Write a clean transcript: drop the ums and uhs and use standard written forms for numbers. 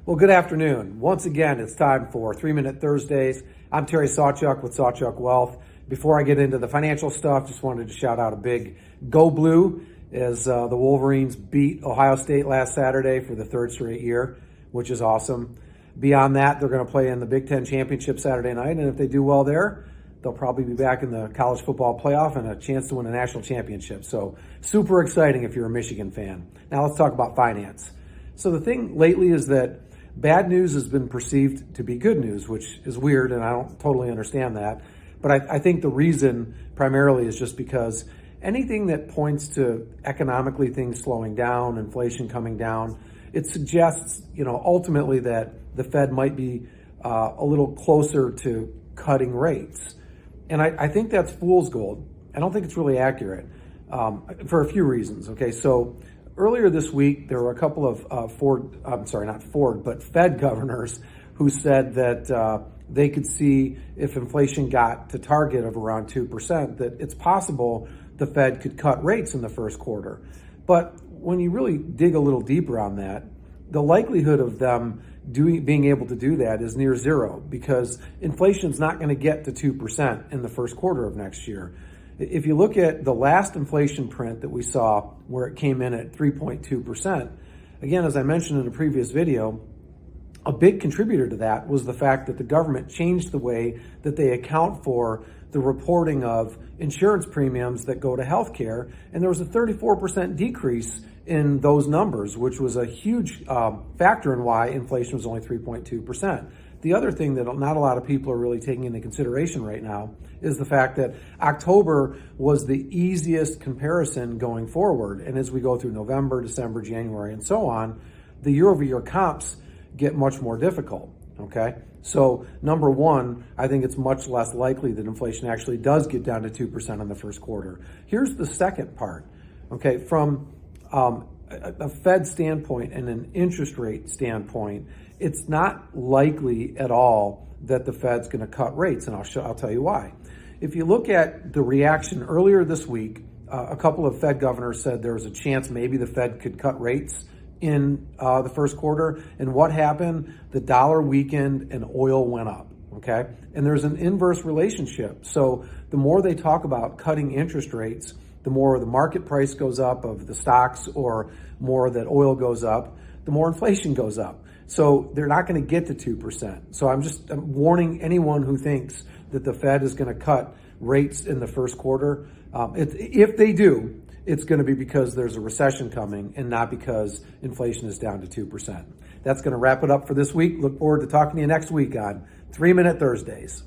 Well, good afternoon. Once again, it's time for 3-Minute Thursdays. I'm Terry Sawchuk with Sawchuk Wealth. Before I get into the financial stuff, just wanted to shout out a big Go Blue as the Wolverines beat Ohio State last Saturday for the third straight year, which is awesome. Beyond that, they're going to play in the Big Ten Championship Saturday night, and if they do well there, they'll probably be back in the college football playoff and a chance to win a national championship. So super exciting if you're a Michigan fan. Now let's talk about finance. So the thing lately is that bad news has been perceived to be good news, which is weird, and I don't totally understand that. But I think the reason primarily is just because anything that points to economically things slowing down, inflation coming down, it suggests, ultimately that the Fed might be a little closer to cutting rates. And I think that's fool's gold. I don't think it's really accurate for a few reasons. Okay, so earlier this week, there were a couple of Fed governors who said that they could see if inflation got to target of around 2%, that it's possible the Fed could cut rates in the first quarter. But when you really dig a little deeper on that, the likelihood of them being able to do that is near zero, because inflation's not going to get to 2% in the first quarter of next year. If you look at the last inflation print that we saw, where it came in at 3.2%, again, as I mentioned in a previous video, a big contributor to that was the fact that the government changed the way that they account for the reporting of insurance premiums that go to healthcare, and there was a 34% decrease in those numbers, which was a huge factor in why inflation was only 3.2%. The other thing that not a lot of people are really taking into consideration right now is the fact that October was the easiest comparison going forward. And as we go through November, December, January, and so on, the year-over-year comps get much more difficult, okay? So number one, I think it's much less likely that inflation actually does get down to 2% in the first quarter. Here's the second part, okay? From a Fed standpoint and an interest rate standpoint, it's not likely at all that the Fed's going to cut rates, and I'll tell you why. If you look at the reaction earlier this week, a couple of Fed governors said there was a chance maybe the Fed could cut rates in the first quarter, and what happened? The dollar weakened and oil went up, okay? And there's an inverse relationship. So the more they talk about cutting interest rates, the more the market price goes up of the stocks, or more that oil goes up, the more inflation goes up. So they're not going to get to 2%. So I'm warning anyone who thinks that the Fed is going to cut rates in the first quarter. If they do, it's going to be because there's a recession coming and not because inflation is down to 2%. That's going to wrap it up for this week. Look forward to talking to you next week on 3-Minute Thursdays.